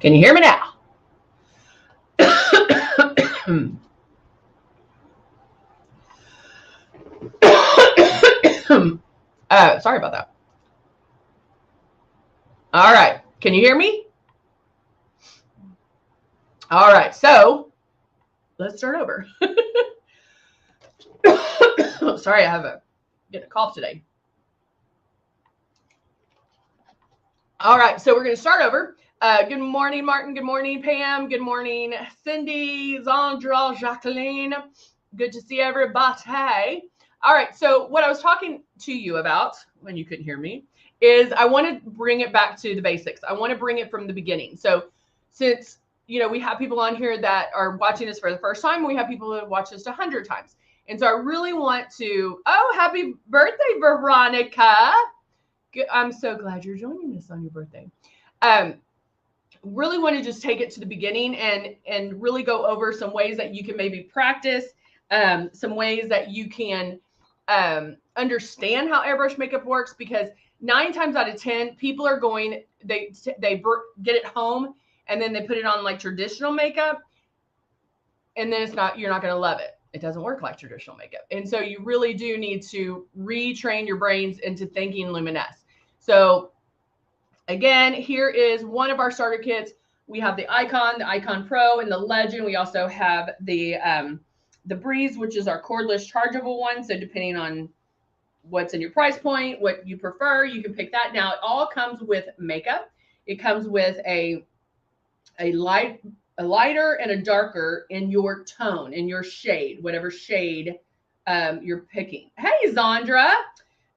Can you hear me now? Sorry about that. All right. Can you hear me? All right. So let's start over. Sorry, I have getting a cough today. All right. So we're going to start over. Good morning, Martin. Good morning, Pam. Good morning, Cindy, Zandra, Jacqueline. Good to see everybody. All right. So what I was talking to you about when you couldn't hear me is I want to bring it back to the basics. I want to bring it from the beginning. So since, we have people on here that are watching us for the first time, we have people that have watched us 100 times. And so I really want to, happy birthday, Veronica. I'm so glad you're joining us on your birthday. Really want to just take it to the beginning and really go over some ways that you can maybe practice, some ways that you can understand how airbrush makeup works, because 9 times out of 10 people are going, they get it home and then they put it on like traditional makeup, and then you're not going to love it. It doesn't work like traditional makeup. And so you really do need to retrain your brains into thinking Luminess. So again, here is one of our starter kits. We have the Icon Pro, and the Legend. We also have the Breeze, which is our cordless chargeable one. So depending on what's in your price point, what you prefer, you can pick that. Now, it all comes with makeup. It comes with a lighter and a darker in your tone, in your shade, whatever shade you're picking. Hey, Zandra.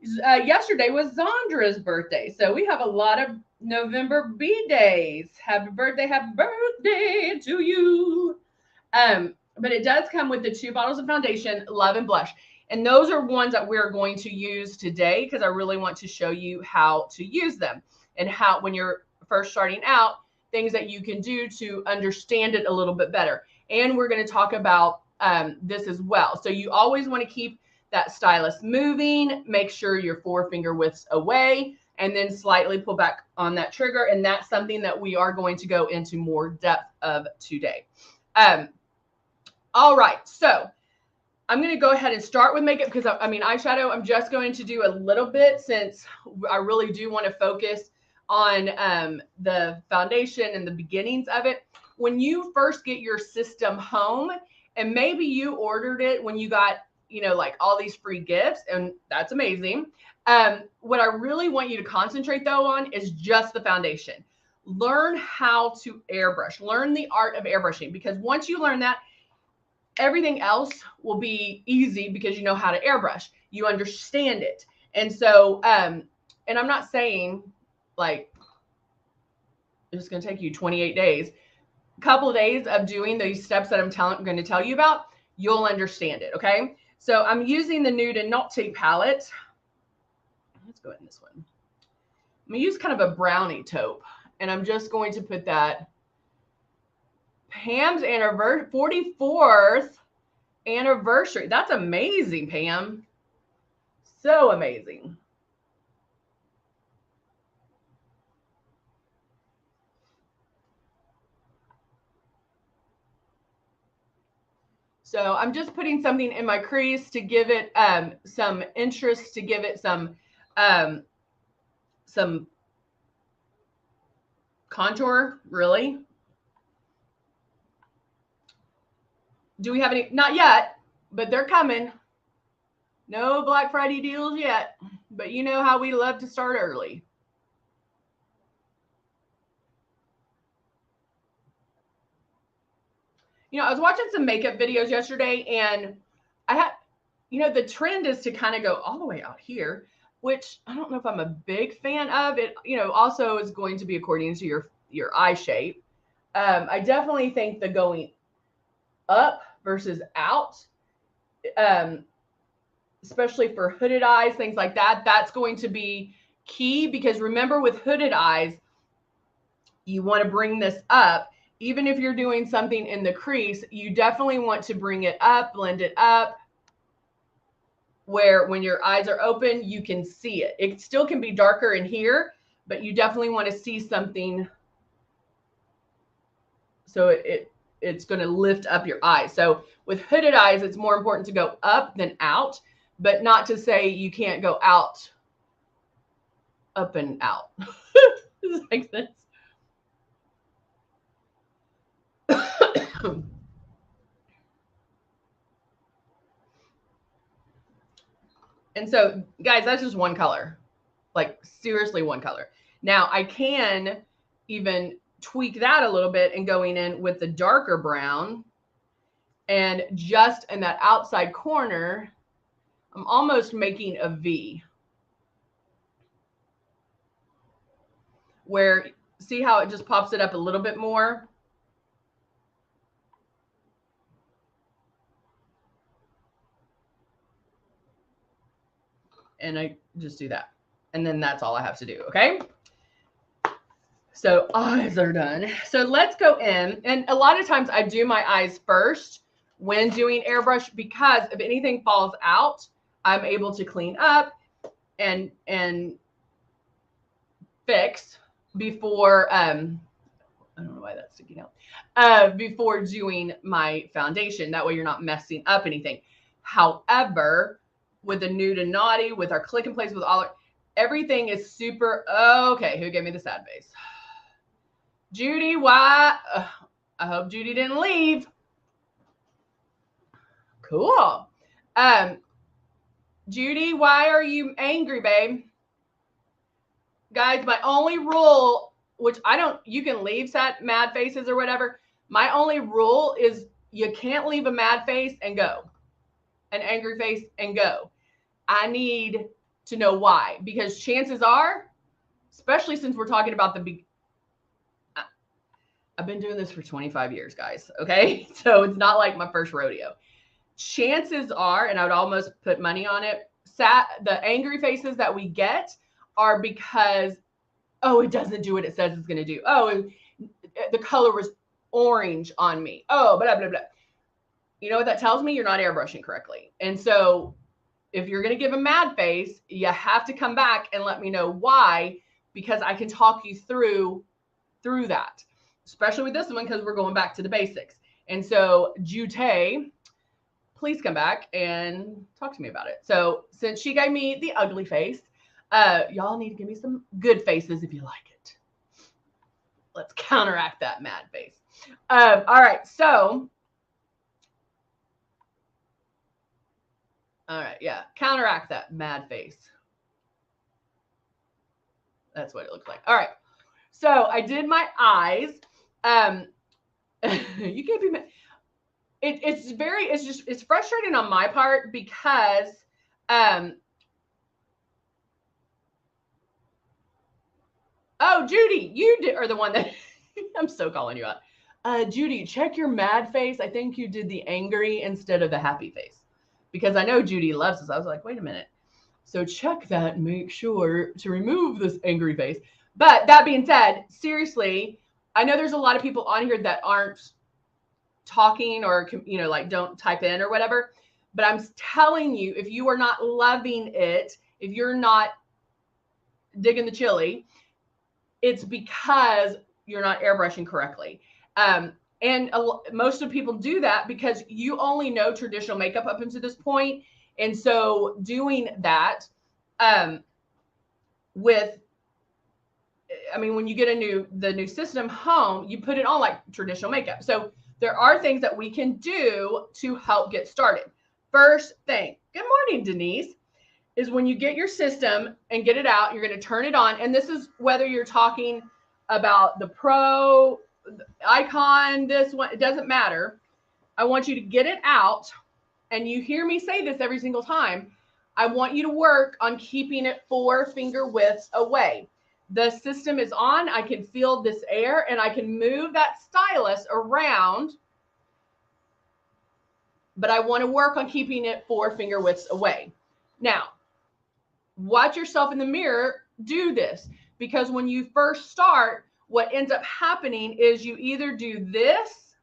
Yesterday was Zandra's birthday. So we have a lot of November B-days. Happy birthday to you. But it does come with the 2 bottles of foundation, Love and Blush. And those are ones that we're going to use today because I really want to show you how to use them and how, when you're first starting out, things that you can do to understand it a little bit better. And we're going to talk about this as well. So you always want to keep that stylus moving, make sure your 4 finger widths away, and then slightly pull back on that trigger. And that's something that we are going to go into more depth of today. All right, so I'm going to go ahead and start with makeup because eyeshadow, I'm just going to do a little bit since I really do want to focus on the foundation and the beginnings of it. When you first get your system home, and maybe you ordered it when you got, like all these free gifts, and that's amazing. What I really want you to concentrate though on is just the foundation. Learn how to airbrush, learn the art of airbrushing, because once you learn that, everything else will be easy because you know how to airbrush, you understand it. And so, and I'm not saying like it's going to take you 28 days, a couple of days of doing these steps that I'm going to tell you about, you'll understand it. Okay. So I'm using the Nude and Naughty palette. Let's go ahead in this one. I'm going to use kind of a brownie taupe, and I'm just going to put that Pam's 44th anniversary. That's amazing, Pam. So amazing. So I'm just putting something in my crease to give it some interest, to give it some contour, really. Do we have any? Not yet, but they're coming. No Black Friday deals yet, but you know how we love to start early. I was watching some makeup videos yesterday, and I had, the trend is to kind of go all the way out here, which I don't know if I'm a big fan of. It, also is going to be according to your eye shape. I definitely think the going up versus out, especially for hooded eyes, things like that, that's going to be key, because remember, with hooded eyes, you want to bring this up. Even if you're doing something in the crease, you definitely want to bring it up, blend it up, where when your eyes are open, you can see it. It still can be darker in here, but you definitely want to see something So it's going to lift up your eyes. So with hooded eyes, it's more important to go up than out, but not to say you can't go out, up and out. Does that make sense? And so, guys, that's just one color, like seriously one color. Now I can even tweak that a little bit and going in with the darker brown, and just in that outside corner, I'm almost making a V. Where, see how it just pops it up a little bit more? And I just do that. And then that's all I have to do, okay? So eyes are done. So let's go in. And a lot of times I do my eyes first when doing airbrush, because if anything falls out, I'm able to clean up and fix before, I don't know why that's sticking out, before doing my foundation. That way you're not messing up anything. However, with the nude and naughty, with our click and place, with all everything is super, okay, who gave me the sad face? Judy, why? I hope Judy didn't leave. Cool. Judy, why are you angry, babe? Guys, my only rule, which I don't, you can leave mad faces or whatever. My only rule is you can't leave a mad face and go, an angry face and go. I need to know why, because chances are, especially since we're talking about I've been doing this for 25 years, guys. Okay. So it's not like my first rodeo. Chances are, and I would almost put money on it, the angry faces that we get are because, oh, it doesn't do what it says it's going to do. Oh, the color was orange on me. Oh, blah, blah, blah. You know what that tells me? You're not airbrushing correctly. And so if you're going to give a mad face, you have to come back and let me know why, because I can talk you through that, especially with this one, because we're going back to the basics. And so Jute, please come back and talk to me about it. So since she gave me the ugly face, y'all need to give me some good faces if you like it. Let's counteract that mad face. All right. So, all right. Yeah. Counteract that mad face. That's what it looks like. All right. So I did my eyes. You can't be mad. It's frustrating on my part because, oh, Judy, you are the one that I'm so calling you out. Judy, check your mad face. I think you did the angry instead of the happy face, because I know Judy loves this. I was like, wait a minute. So check that and make sure to remove this angry face. But that being said, seriously, I know there's a lot of people on here that aren't talking or, you know, like don't type in or whatever. But I'm telling you, if you are not loving it, if you're not digging the chili, it's because you're not airbrushing correctly. And most of people do that because you only know traditional makeup up until this point. And so doing that when you get the new system home, you put it on like traditional makeup. So there are things that we can do to help get started. First thing, good morning, Denise, is when you get your system and get it out, you're going to turn it on. And this is whether you're talking about the Pro, the Icon, this one, it doesn't matter. I want you to get it out. And you hear me say this every single time. I want you to work on keeping it 4 finger widths away. The system is on. I can feel this air and I can move that stylus around, but I want to work on keeping it 4 finger widths away. Now, watch yourself in the mirror do this, because when you first start, what ends up happening is you either do this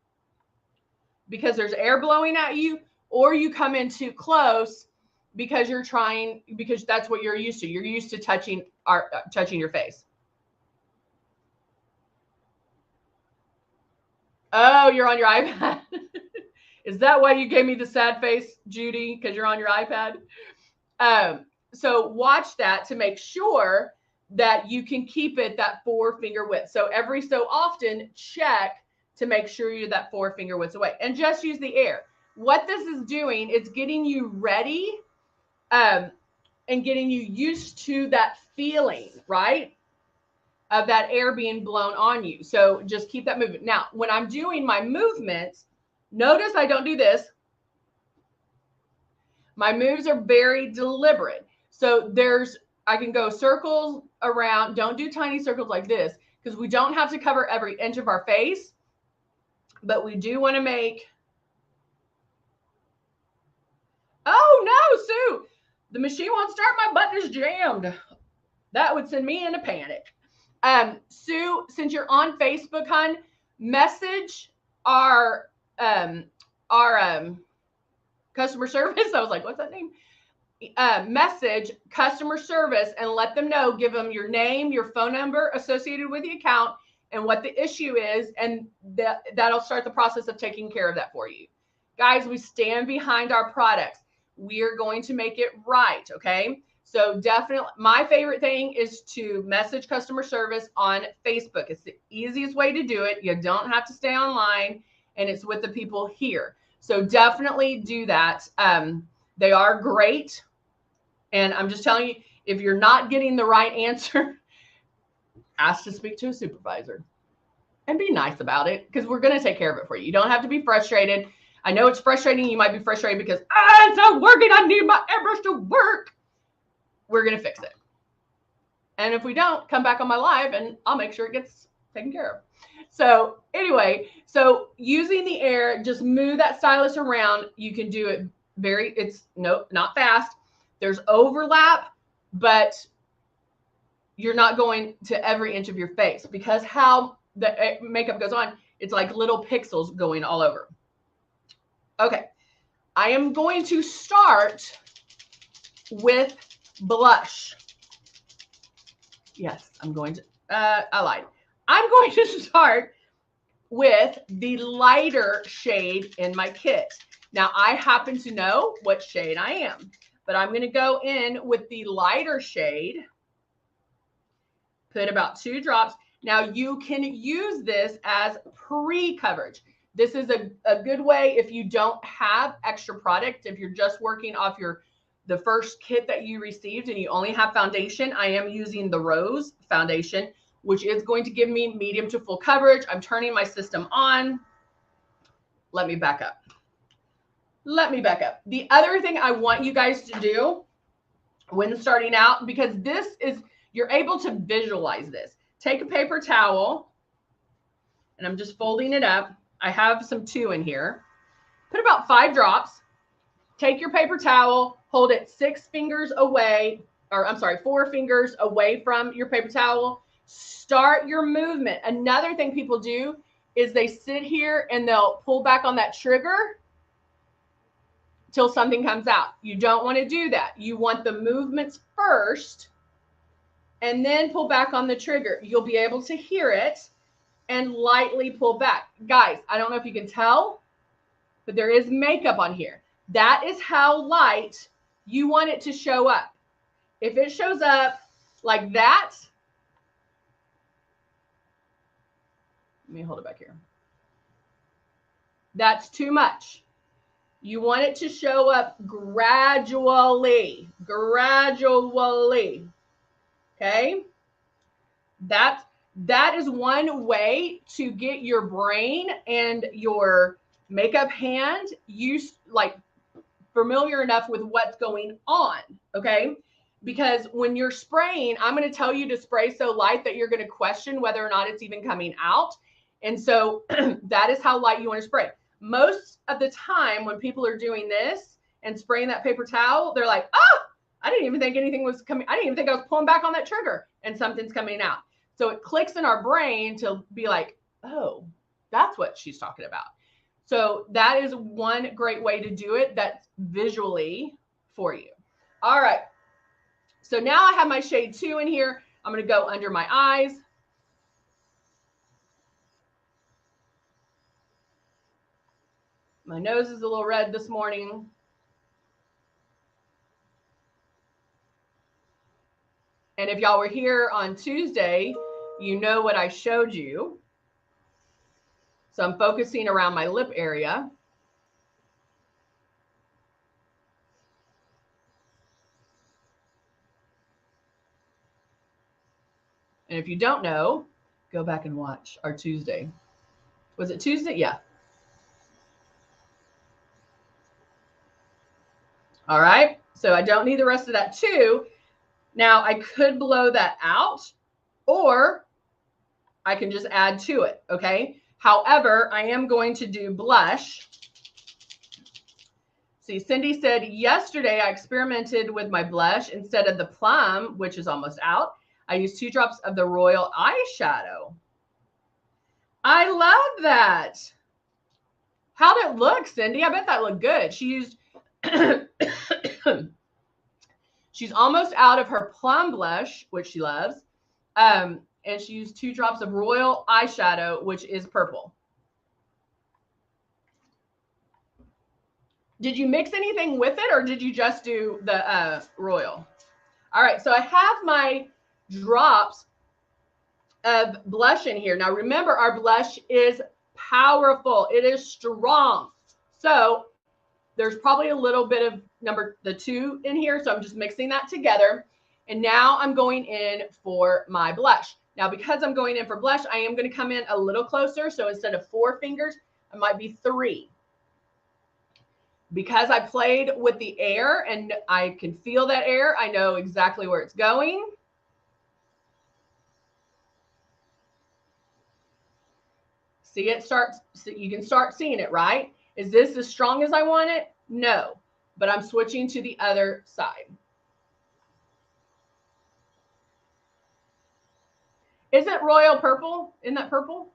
because there's air blowing at you, or you come in too close because because that's what you're used to. You're used to touching your face. Oh, you're on your iPad. Is that why you gave me the sad face, Judy? Because you're on your iPad? So watch that to make sure that you can keep it that 4-finger width. So every so often, check to make sure you're that 4-finger width away. And just use the air. What this is doing, it's getting you ready and getting you used to that feeling, right? Of that air being blown on you. So just keep that movement. Now, when I'm doing my movements, notice I don't do this. My moves are very deliberate. So I can go circles around. Don't do tiny circles like this because we don't have to cover every inch of our face, but we do want to make. Oh no, Sue, the machine won't start. My button is jammed. That would send me into panic. Sue, since you're on Facebook, hon, message our customer service. I was like, what's that name? Message customer service and let them know, give them your name, your phone number associated with the account and what the issue is. And that'll start the process of taking care of that for you. Guys, we stand behind our products. We are going to make it right. Okay. So definitely my favorite thing is to message customer service on Facebook. It's the easiest way to do it. You don't have to stay online and it's with the people here. So definitely do that. They are great. And I'm just telling you, if you're not getting the right answer, ask to speak to a supervisor and be nice about it because we're going to take care of it for you. You don't have to be frustrated. I know it's frustrating. You might be frustrated because it's not working. I need my airbrush to work. We're going to fix it. And if we don't, come back on my live and I'll make sure it gets taken care of. So anyway, so using the air, just move that stylus around. You can do it not fast. There's overlap, but you're not going to every inch of your face because how the makeup goes on, it's like little pixels going all over. Okay, I am going to start with blush. Yes, I'm going to, I lied. I'm going to start with the lighter shade in my kit. Now, I happen to know what shade I am, but I'm going to go in with the lighter shade, put about 2 drops. Now, you can use this as pre-coverage. This is a good way if you don't have extra product, if you're just working off the first kit that you received and you only have foundation. I am using the Rose foundation, which is going to give me medium to full coverage. I'm turning my system on. Let me back up. The other thing I want you guys to do when starting out, because you're able to visualize this. Take a paper towel, and I'm just folding it up. I have some 2 in here. Put about 5 drops. Take your paper towel, hold it 6 fingers away, or I'm sorry, 4 fingers away from your paper towel. Start your movement. Another thing people do is they sit here and they'll pull back on that trigger till something comes out. You don't want to do that. You want the movements first and then pull back on the trigger. You'll be able to hear it and lightly pull back. Guys, I don't know if you can tell, but there is makeup on here. That is how light you want it to show up. If it shows up like that, let me hold it back here. That's too much. You want it to show up gradually. Okay? That is one way to get your brain and your makeup hand familiar enough with what's going on, okay? Because when you're spraying, I'm going to tell you to spray so light that you're going to question whether or not it's even coming out. And so that is how light you want to spray. Most of the time when people are doing this and spraying that paper towel, they're like, oh, I didn't even think anything was coming. I didn't even think I was pulling back on that trigger and something's coming out. So it clicks in our brain to be like, oh, that's what she's talking about. So that is one great way to do it. That's visually for you. All right. So now I have my shade 2 in here. I'm going to go under my eyes. My nose is a little red this morning. And if y'all were here on Tuesday, you know what I showed you. So I'm focusing around my lip area. And if you don't know, go back and watch our Tuesday. Was it Tuesday? Yeah. All right. So I don't need the rest of that too. Now I could blow that out, or I can just add to it. Okay. However, I am going to do blush. See, Cindy said, yesterday I experimented with my blush. Instead of the plum, which is almost out, I used 2 drops of the Royal eyeshadow. I love that. How'd it look, Cindy? I bet that looked good. She used, she's almost out of her plum blush, which she loves. And she used 2 drops of Royal eyeshadow, which is purple. Did you mix anything with it, or did you just do the Royal? All right, so I have my drops of blush in here. Now remember, our blush is powerful. It is strong. So there's probably a little bit of the 2 in here. So I'm just mixing that together. And now I'm going in for my blush. Now, because I'm going in for blush, I am going to come in a little closer. So instead of 4 fingers, it might be 3. Because I played with the air and I can feel that air, I know exactly where it's going. See, it starts, so you can start seeing it, right? Is this as strong as I want it? No, but I'm switching to the other side. Isn't Royal purple? Isn't that purple?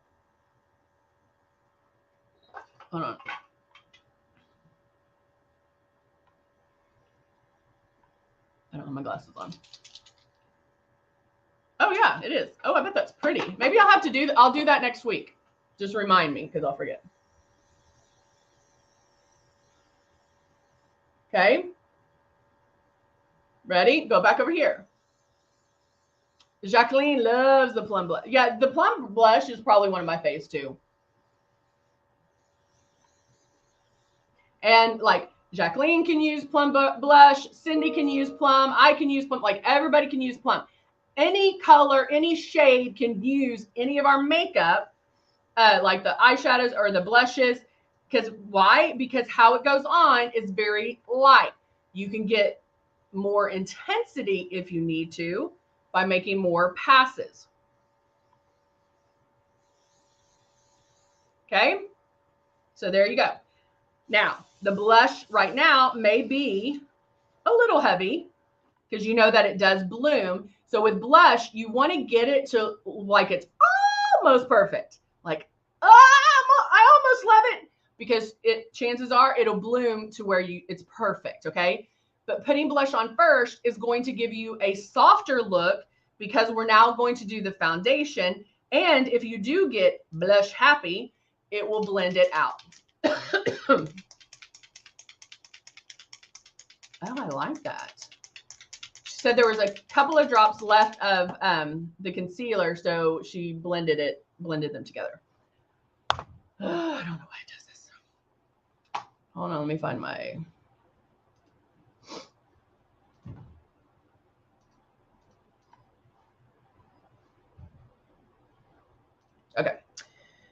Hold on. I don't have my glasses on. Oh yeah, it is. Oh, I bet that's pretty. Maybe I'll have to do that. I'll do that next week. Just remind me, because I'll forget. Okay. Ready? Go back over here. Jacqueline loves the plum blush. Yeah, the plum blush is probably one of my faves too. And like Jacqueline can use plum blush, Cindy can use plum, I can use plum, like everybody can use plum. Any color, any shade can use any of our makeup, like the eyeshadows or the blushes. Because why? Because how it goes on is very light. You can get more intensity if you need to by making more passes. Okay, so there you go. Now, the blush right now may be a little heavy because you know that it does bloom. So with blush, you want to get it to like it's almost perfect. Like, I almost love it, because chances are it'll bloom to where it's perfect, okay? But putting blush on first is going to give you a softer look, because we're now going to do the foundation. And if you do get blush happy, it will blend it out. Oh, I like that. She said there was a couple of drops left of the concealer, so she blended them together. I don't know why it does this. Hold on, let me find my... Okay.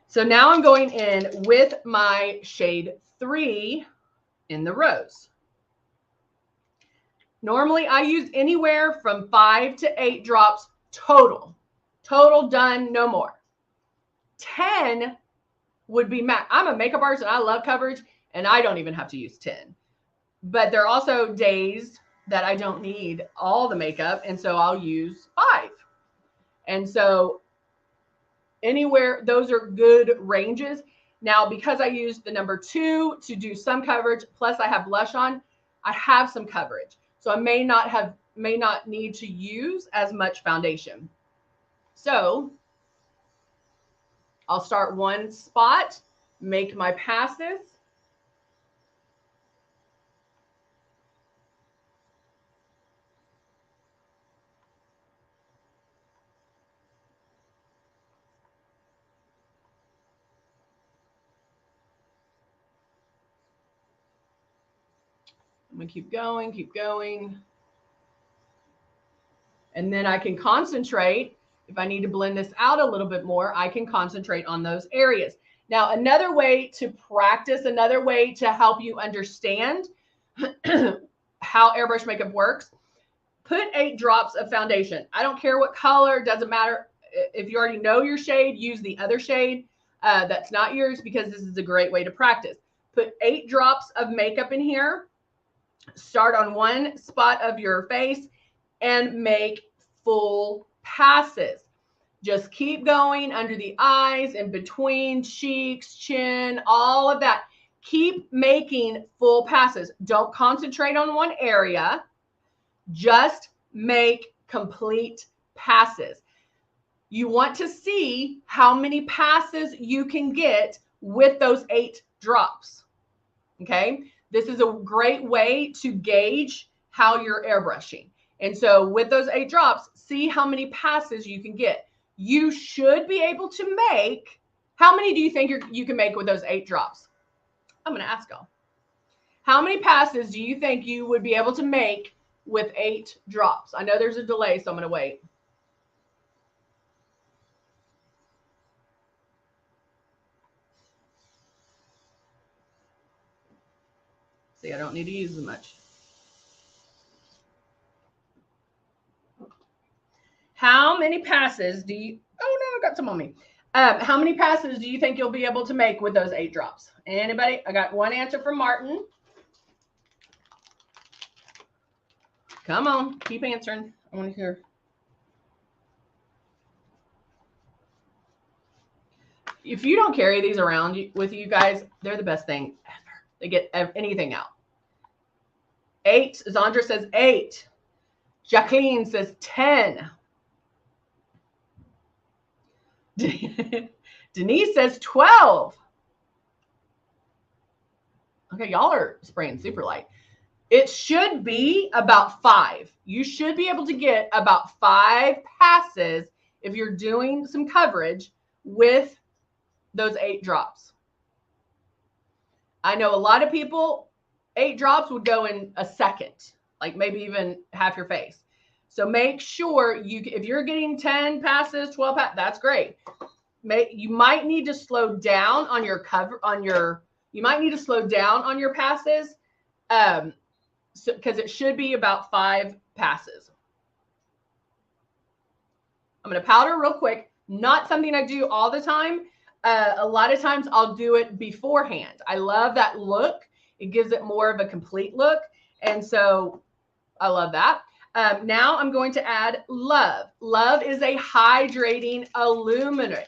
So now I'm going in with my shade 3 in the rose. Normally I use anywhere from 5 to 8 drops total. Total, done, no more. 10 would be max. I'm a makeup artist and I love coverage, and I don't even have to use 10. But there are also days that I don't need all the makeup, and so I'll use 5. And so anywhere, those are good ranges. Now, because I used the number 2 to do some coverage, plus I have blush on, I have some coverage. So I may not need to use as much foundation. So I'll start one spot, make my passes, I'm gonna keep going, keep going. And then I can concentrate. If I need to blend this out a little bit more, I can concentrate on those areas. Now, another way to practice, another way to help you understand how airbrush makeup works, put 8 drops of foundation. I don't care what color, doesn't matter. If you already know your shade, use the other shade that's not yours, because this is a great way to practice. Put 8 drops of makeup in here. Start on one spot of your face and make full passes. Just keep going under the eyes, in between cheeks, chin, all of that. Keep making full passes. Don't concentrate on one area. Just make complete passes. You want to see how many passes you can get with those 8 drops. Okay? This is a great way to gauge how you're airbrushing. And so with those 8 drops, see how many passes you can get. You should be able to make, how many do you think you can make with those 8 drops? I'm going to ask y'all. How many passes do you think you would be able to make with 8 drops? I know there's a delay, so I'm going to wait. See, I don't need to use as much. How many passes do you, oh no, I got some on me. How many passes do you think you'll be able to make with those 8 drops? Anybody? I got one answer from Martin. Come on, keep answering. I want to hear. If you don't carry these around with you guys, they're the best thing ever. They get anything out. 8. Zandra says 8. Jacqueline says 10. Denise says 12. Okay, y'all are spraying super light. It should be about 5. You should be able to get about 5 passes if you're doing some coverage with those 8 drops. I know a lot of people, 8 drops would go in a second, like maybe even half your face. So make sure if you're getting 10 passes, 12 passes, that's great. You might need to slow down on your you might need to slow down on your passes, because it should be about 5 passes. I'm going to powder real quick. Not something I do all the time. A lot of times I'll do it beforehand. I love that look. It gives it more of a complete look. And so I love that. Now I'm going to add Love. Love is a hydrating illuminator.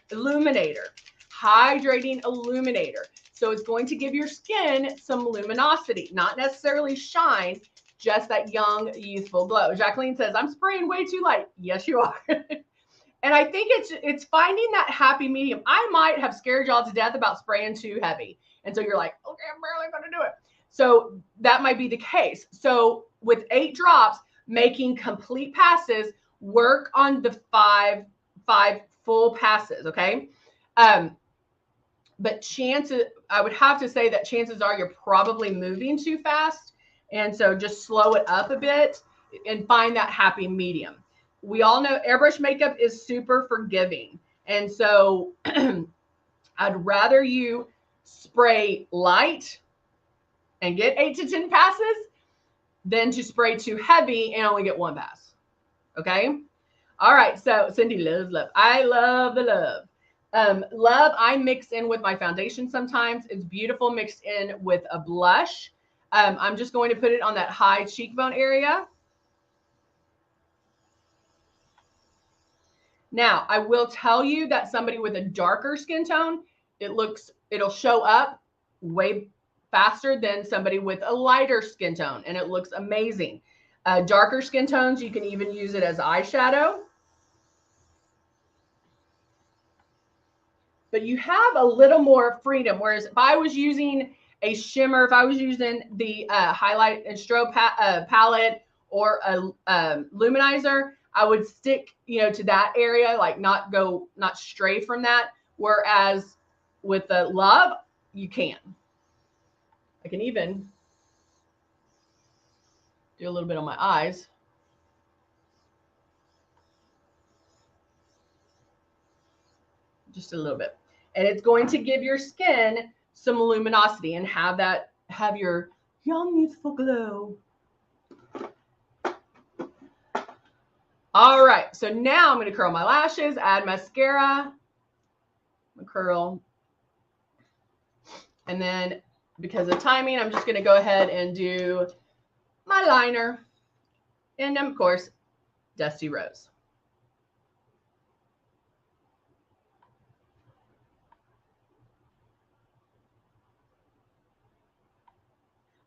Hydrating illuminator. So it's going to give your skin some luminosity, not necessarily shine, just that young, youthful glow. Jacqueline says, I'm spraying way too light. Yes, you are. And I think it's finding that happy medium. I might have scared y'all to death about spraying too heavy. And so you're like, okay, I'm barely going to do it. So that might be the case. So with 8 drops, making complete passes, work on the five full passes, okay? But I would have to say that chances are you're probably moving too fast. And so just slow it up a bit and find that happy medium. We all know airbrush makeup is super forgiving. And so I'd rather you spray light and get 8 to 10 passes than to spray too heavy and only get 1 pass. Okay. All right. So Cindy loves love. I love the love. Love, I mix in with my foundation sometimes. It's beautiful mixed in with a blush. I'm just going to put it on that high cheekbone area. Now, I will tell you that somebody with a darker skin tone, it'll show up way faster than somebody with a lighter skin tone, and it looks amazing. Darker skin tones, you can even use it as eyeshadow. But you have a little more freedom. Whereas if I was using a shimmer, if I was using the highlight and strobe palette or a luminizer, I would stick, to that area, like not stray from that. Whereas with the Love, you can. I can even Do a little bit on my eyes. Just a little bit. And it's going to give your skin some luminosity and have your young, youthful glow. All right, so now I'm going to curl my lashes, add mascara, curl. And then because of timing, I'm just going to go ahead and do my liner. And of course, Dusty Rose.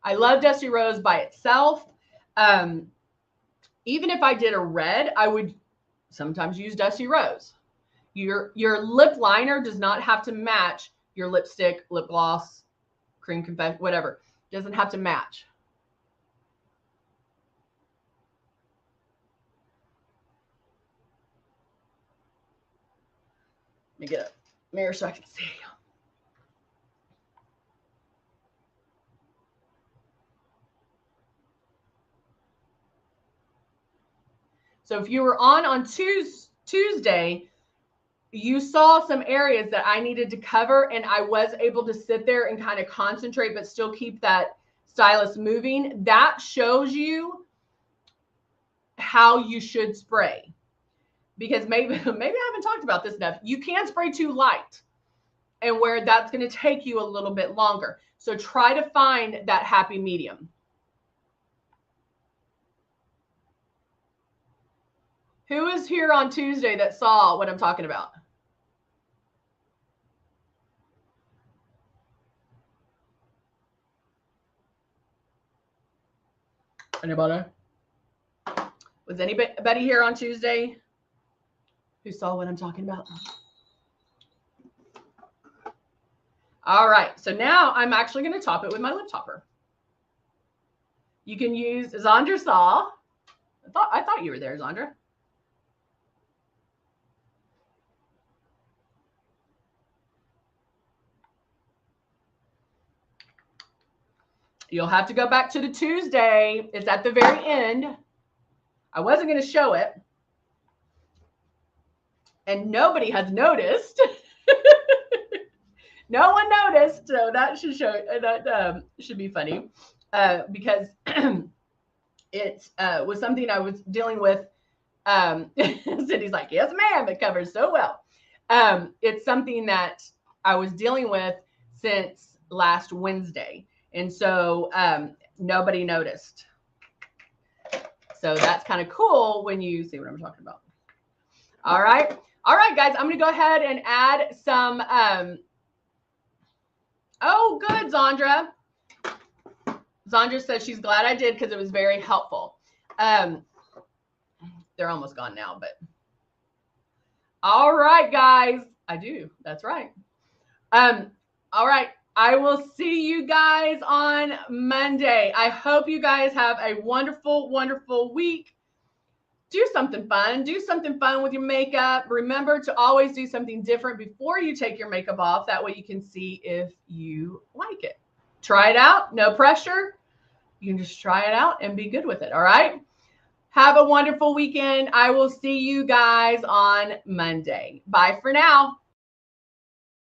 I love Dusty Rose by itself. Even if I did a red, I would sometimes use Dusty Rose. Your lip liner does not have to match your lipstick, lip gloss, cream confetti, whatever. It doesn't have to match. Let me get a mirror so I can see. So if you were on Tuesday, you saw some areas that I needed to cover, and I was able to sit there and kind of concentrate, but still keep that stylus moving. That shows you how you should spray, because maybe I haven't talked about this enough. You can spray too light, and where that's going to take you a little bit longer. So try to find that happy medium. Who was here on Tuesday that saw what I'm talking about? Anybody? Was anybody here on Tuesday who saw what I'm talking about? All right, so now I'm actually going to top it with my lip topper. You can use, Zandra saw. I thought you were there, Zandra. You'll have to go back to the Tuesday. It's at the very end. I wasn't going to show it. And nobody has noticed. No one noticed. So that should show, that should be funny. Because it was something I was dealing with. Cindy's like, yes, ma'am, it covers so well. It's something that I was dealing with since last Wednesday. And so nobody noticed. So that's kind of cool when you see what I'm talking about. All right. All right, guys, I'm going to go ahead and add some. Oh, good, Zandra. Zandra says she's glad I did because it was very helpful. They're almost gone now, but. All right, guys. I do. That's right. All right. I will see you guys on Monday. I hope you guys have a wonderful, wonderful week. Do something fun. Do something fun with your makeup. Remember to always do something different before you take your makeup off. That way you can see if you like it. Try it out. No pressure. You can just try it out and be good with it. All right. Have a wonderful weekend. I will see you guys on Monday. Bye for now.